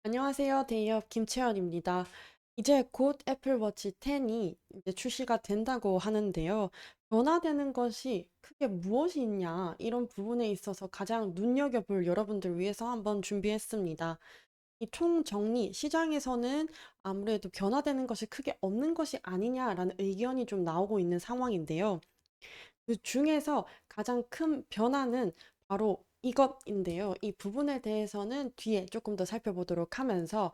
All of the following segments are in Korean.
안녕하세요. 데이업 김채연입니다. 이제 곧 애플워치 10이 이제 출시가 된다고 하는데요. 변화되는 것이 크게 무엇이 있냐, 이런 부분에 있어서 가장 눈여겨볼 여러분들 위해서 한번 준비했습니다. 이 총정리, 시장에서는 아무래도 변화되는 것이 크게 없는 것이 아니냐라는 의견이 좀 나오고 있는 상황인데요. 그 중에서 가장 큰 변화는 바로 이것인데요. 이 부분에 대해서는 뒤에 조금 더 살펴보도록 하면서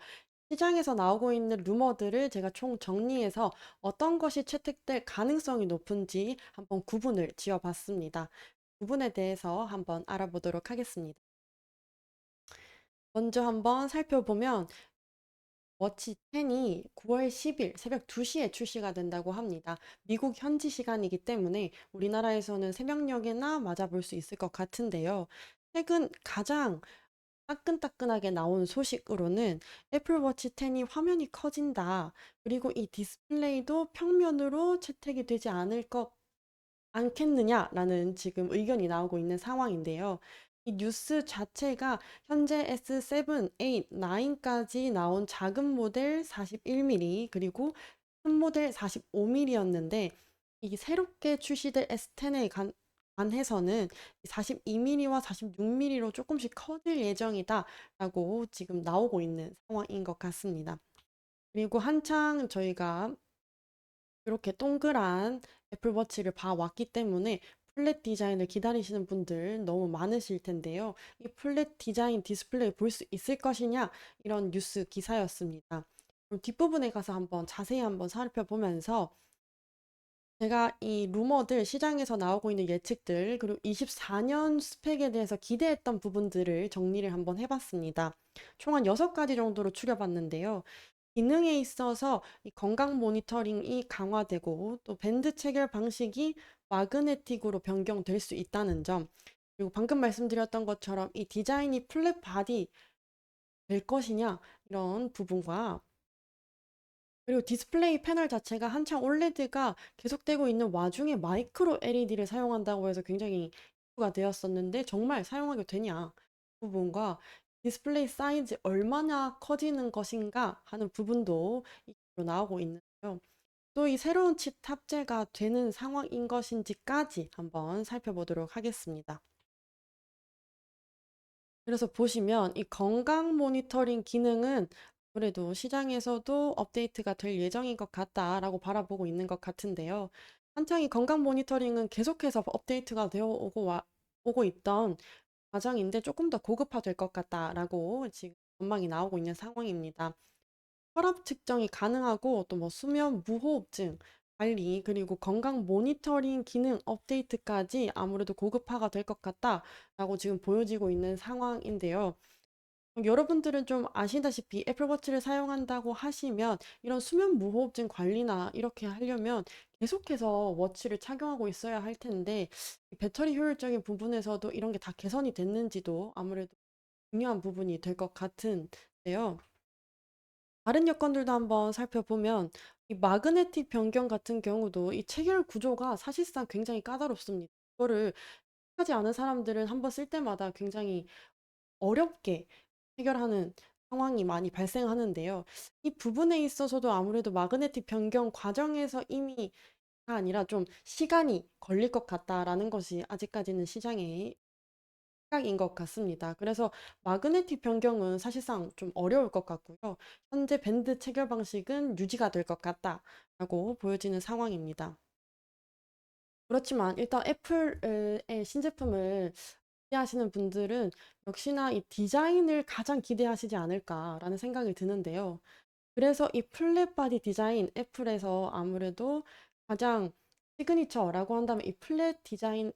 시장에서 나오고 있는 루머들을 제가 총 정리해서 어떤 것이 채택될 가능성이 높은지 한번 구분을 지어봤습니다. 부분에 대해서 한번 알아보도록 하겠습니다. 먼저 한번 살펴보면 워치 10이 9월 10일 새벽 2시에 출시가 된다고 합니다. 미국 현지 시간이기 때문에 우리나라에서는 새벽녘에나 맞아볼 수 있을 것 같은데요. 최근 가장 따끈따끈하게 나온 소식으로는 애플워치 10이 화면이 커진다. 그리고 이 디스플레이도 평면으로 채택이 되지 않겠느냐라는 지금 의견이 나오고 있는 상황인데요. 이 뉴스 자체가 현재 S7, 8, 9까지 나온 작은 모델 41mm 그리고 큰 모델 45mm였는데 이 새롭게 출시될 S10에 관해서는 42mm와 46mm로 조금씩 커질 예정이다라고 지금 나오고 있는 상황인 것 같습니다. 그리고 한창 저희가 이렇게 동그란 애플워치를 봐왔기 때문에 플랫 디자인을 기다리시는 분들 너무 많으실 텐데요. 이 플랫 디자인 디스플레이 볼 수 있을 것이냐? 이런 뉴스 기사였습니다. 그럼 뒷부분에 가서 한번 자세히 한번 살펴보면서 제가 이 루머들, 시장에서 나오고 있는 예측들, 그리고 24년 스펙에 대해서 기대했던 부분들을 정리를 한번 해봤습니다. 총 한 6가지 정도로 추려봤는데요. 기능에 있어서 이 건강 모니터링이 강화되고 또 밴드 체결 방식이 마그네틱으로 변경될 수 있다는 점, 그리고 방금 말씀드렸던 것처럼 이 디자인이 플랫 바디 될 것이냐, 이런 부분과 그리고 디스플레이 패널 자체가 한창 올레드가 계속되고 있는 와중에 마이크로 LED를 사용한다고 해서 굉장히 이슈가 되었었는데 정말 사용하게 되냐 부분과 디스플레이 사이즈 얼마나 커지는 것인가 하는 부분도 이슈로 나오고 있는데요. 또 이 새로운 칩 탑재가 되는 상황인 것인지까지 한번 살펴보도록 하겠습니다. 그래서 보시면 이 건강 모니터링 기능은 아무래도 시장에서도 업데이트가 될 예정인 것 같다라고 바라보고 있는 것 같은데요. 한창 이 건강 모니터링은 계속해서 업데이트가 되어 오고 있던 과정인데 조금 더 고급화될 것 같다라고 지금 전망이 나오고 있는 상황입니다. 혈압 측정이 가능하고 또 뭐 수면 무호흡증 관리 그리고 건강 모니터링 기능 업데이트까지 아무래도 고급화가 될 것 같다라고 지금 보여지고 있는 상황인데요. 여러분들은 좀 아시다시피 애플워치를 사용한다고 하시면 이런 수면 무호흡증 관리나 이렇게 하려면 계속해서 워치를 착용하고 있어야 할 텐데 이 배터리 효율적인 부분에서도 이런 게 다 개선이 됐는지도 아무래도 중요한 부분이 될 것 같은데요. 다른 여건들도 한번 살펴보면 이 마그네틱 변경 같은 경우도 이 체결 구조가 사실상 굉장히 까다롭습니다. 이거를 하지 않은 사람들은 한번 쓸 때마다 굉장히 어렵게 해결하는 상황이 많이 발생하는데요. 이 부분에 있어서도 아무래도 마그네틱 변경 과정에서 이미가 아니라 좀 시간이 걸릴 것 같다라는 것이 아직까지는 시장에 생각인 것 같습니다. 그래서 마그네틱 변경은 사실상 좀 어려울 것 같고요. 현재 밴드 체결 방식은 유지가 될 것 같다라고 보여지는 상황입니다. 그렇지만 일단 애플의 신제품을 기대하시는 분들은 역시나 이 디자인을 가장 기대하시지 않을까라는 생각이 드는데요. 그래서 이 플랫 바디 디자인 애플에서 아무래도 가장 시그니처라고 한다면 이 플랫 디자인에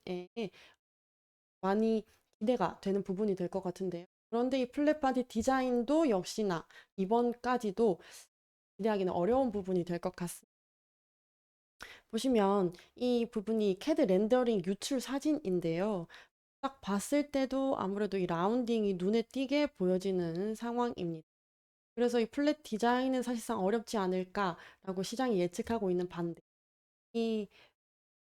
많이 기대가 되는 부분이 될 것 같은데요. 그런데 이 플랫 바디 디자인도 역시나 이번까지도 기대하기는 어려운 부분이 될 것 같습니다. 보시면 이 부분이 캐드 렌더링 유출 사진인데요. 딱 봤을 때도 아무래도 이 라운딩이 눈에 띄게 보여지는 상황입니다. 그래서 이 플랫 디자인은 사실상 어렵지 않을까라고 시장이 예측하고 있는 반대. 이,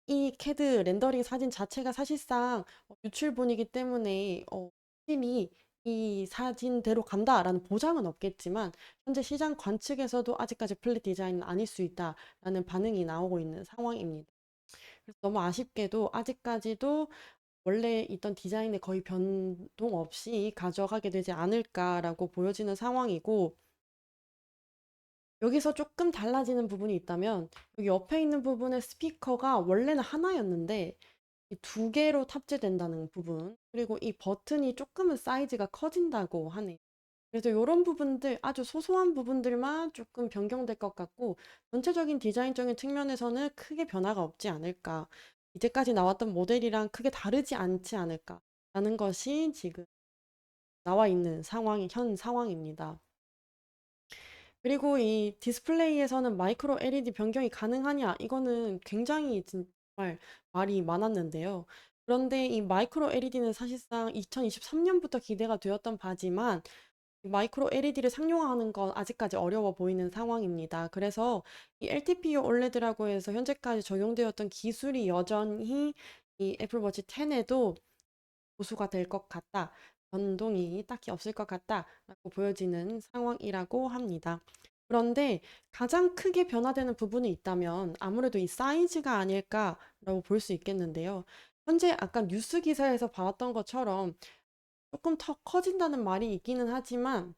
이 캐드 렌더링 사진 자체가 사실상 유출본이기 때문에 확실히 이 사진대로 간다라는 보장은 없겠지만 현재 시장 관측에서도 아직까지 플랫 디자인은 아닐 수 있다라는 반응이 나오고 있는 상황입니다. 그래서 너무 아쉽게도 아직까지도 원래 있던 디자인에 거의 변동 없이 가져가게 되지 않을까라고 보여지는 상황이고, 여기서 조금 달라지는 부분이 있다면 여기 옆에 있는 부분의 스피커가 원래는 하나였는데 이 두 개로 탑재된다는 부분, 그리고 이 버튼이 조금은 사이즈가 커진다고 하네요. 그래서 이런 부분들, 아주 소소한 부분들만 조금 변경될 것 같고, 전체적인 디자인적인 측면에서는 크게 변화가 없지 않을까. 이제까지 나왔던 모델이랑 크게 다르지 않지 않을까라는 것이 지금 나와 있는 현 상황입니다. 그리고 이 디스플레이에서는 마이크로 LED 변경이 가능하냐? 이거는 굉장히 정말 말이 많았는데요. 그런데 이 마이크로 LED는 사실상 2023년부터 기대가 되었던 바지만 마이크로 LED를 상용화하는 건 아직까지 어려워 보이는 상황입니다. 그래서 이 LTPO OLED라고 해서 현재까지 적용되었던 기술이 여전히 이 애플워치 10에도 보수가 될 것 같다. 변동이 딱히 없을 것 같다라고 보여지는 상황이라고 합니다. 그런데 가장 크게 변화되는 부분이 있다면 아무래도 이 사이즈가 아닐까라고 볼 수 있겠는데요. 현재 아까 뉴스 기사에서 봐왔던 것처럼 조금 더 커진다는 말이 있기는 하지만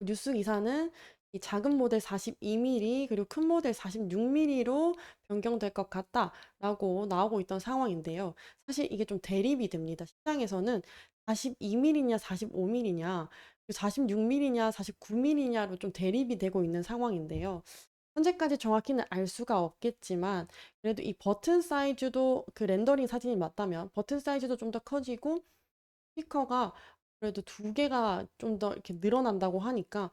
뉴스 기사는 이 작은 모델 42mm 그리고 큰 모델 46mm로 변경될 것 같다라고 나오고 있던 상황인데요. 사실 이게 좀 대립이 됩니다. 시장에서는 42mm냐 45mm냐 46mm냐 49mm냐로 좀 대립이 되고 있는 상황인데요. 현재까지 정확히는 알 수가 없겠지만 그래도 이 버튼 사이즈도 그 렌더링 사진이 맞다면 버튼 사이즈도 좀 더 커지고 스피커가 그래도 두 개가 좀 더 이렇게 늘어난다고 하니까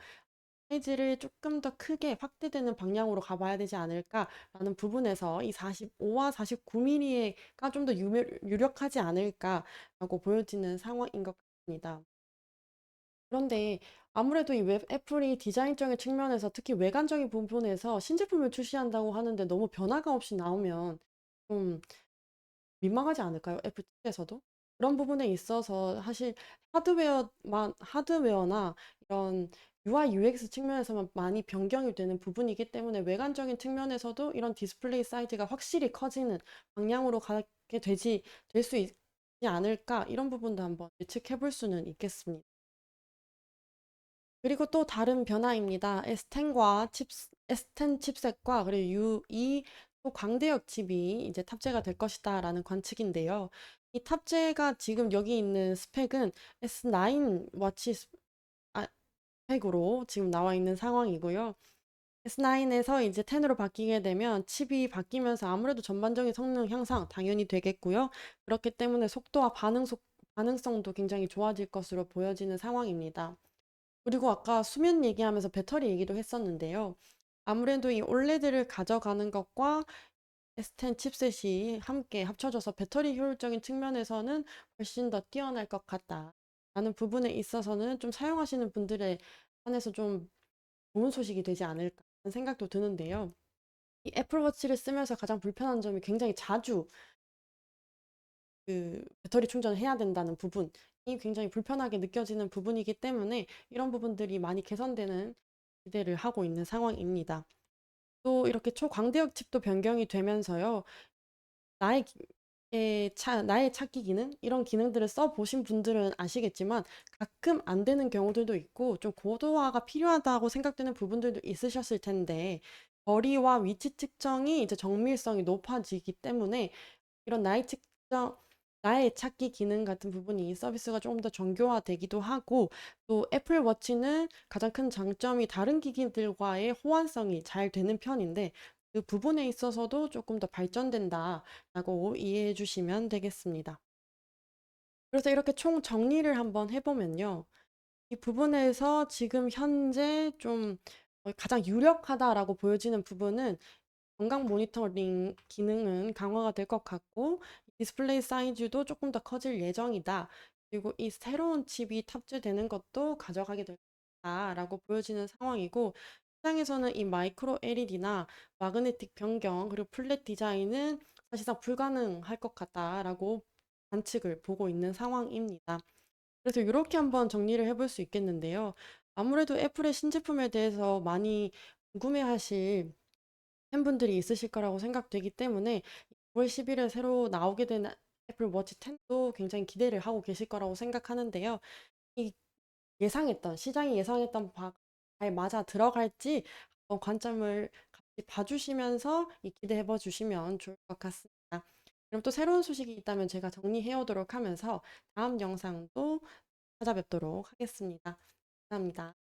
사이즈를 조금 더 크게 확대되는 방향으로 가봐야 되지 않을까라는 부분에서 이 45와 49mm가 좀 더 유력하지 않을까라고 보여지는 상황인 것 같습니다. 그런데 아무래도 이 웹 애플이 디자인적인 측면에서 특히 외관적인 부분에서 신제품을 출시한다고 하는데 너무 변화가 없이 나오면 좀 민망하지 않을까요? 애플 측에서도? 그런 부분에 있어서 사실 하드웨어나 이런 UI, UX 측면에서만 많이 변경이 되는 부분이기 때문에 외관적인 측면에서도 이런 디스플레이 사이즈가 확실히 커지는 방향으로 될 수 있지 않을까? 이런 부분도 한번 예측해 볼 수는 있겠습니다. 그리고 또 다른 변화입니다. S10 칩셋과 그리고 U2 또 광대역 칩이 이제 탑재가 될 것이다라는 관측인데요. 이 탑재가 지금 여기 있는 스펙은 S9 워치 스펙으로 지금 나와 있는 상황이고요. S9에서 이제 10으로 바뀌게 되면 칩이 바뀌면서 아무래도 전반적인 성능 향상 당연히 되겠고요. 그렇기 때문에 속도와 반응성도 굉장히 좋아질 것으로 보여지는 상황입니다. 그리고 아까 수면 얘기하면서 배터리 얘기도 했었는데요. 아무래도 이 올레드를 가져가는 것과 S10 칩셋이 함께 합쳐져서 배터리 효율적인 측면에서는 훨씬 더 뛰어날 것 같다. 라는 부분에 있어서는 좀 사용하시는 분들에 한해서 좀 좋은 소식이 되지 않을까 하는 생각도 드는데요. 이 애플워치를 쓰면서 가장 불편한 점이 굉장히 자주 그 배터리 충전을 해야 된다는 부분이 굉장히 불편하게 느껴지는 부분이기 때문에 이런 부분들이 많이 개선되는 기대를 하고 있는 상황입니다. 또 이렇게 초광대역 칩도 변경이 되면서요. 나의 나의 찾기 기능 이런 기능들을 써 보신 분들은 아시겠지만 가끔 안 되는 경우들도 있고 좀 고도화가 필요하다고 생각되는 부분들도 있으셨을 텐데 거리와 위치 측정이 이제 정밀성이 높아지기 때문에 이런 나의 찾기 기능 같은 부분이 서비스가 조금 더 정교화되기도 하고 또 애플 워치는 가장 큰 장점이 다른 기기들과의 호환성이 잘 되는 편인데 그 부분에 있어서도 조금 더 발전된다라고 이해해 주시면 되겠습니다. 그래서 이렇게 총 정리를 한번 해보면요. 이 부분에서 지금 현재 좀 가장 유력하다라고 보여지는 부분은 건강 모니터링 기능은 강화가 될 것 같고 디스플레이 사이즈도 조금 더 커질 예정이다. 그리고 이 새로운 칩이 탑재되는 것도 가져가게 될 거다라고 보여지는 상황이고 시장에서는 이 마이크로 LED나 마그네틱 변경 그리고 플랫 디자인은 사실상 불가능할 것 같다라고 관측을 보고 있는 상황입니다. 그래서 이렇게 한번 정리를 해볼 수 있겠는데요. 아무래도 애플의 신제품에 대해서 많이 궁금해하실 팬분들이 있으실 거라고 생각되기 때문에 9월 10일에 새로 나오게 된 애플 워치 10도 굉장히 기대를 하고 계실 거라고 생각하는데요. 이 시장이 예상했던 바가 잘 맞아 들어갈지 한번 관점을 같이 봐주시면서 기대해 봐 주시면 좋을 것 같습니다. 그럼 또 새로운 소식이 있다면 제가 정리해 오도록 하면서 다음 영상도 찾아뵙도록 하겠습니다. 감사합니다.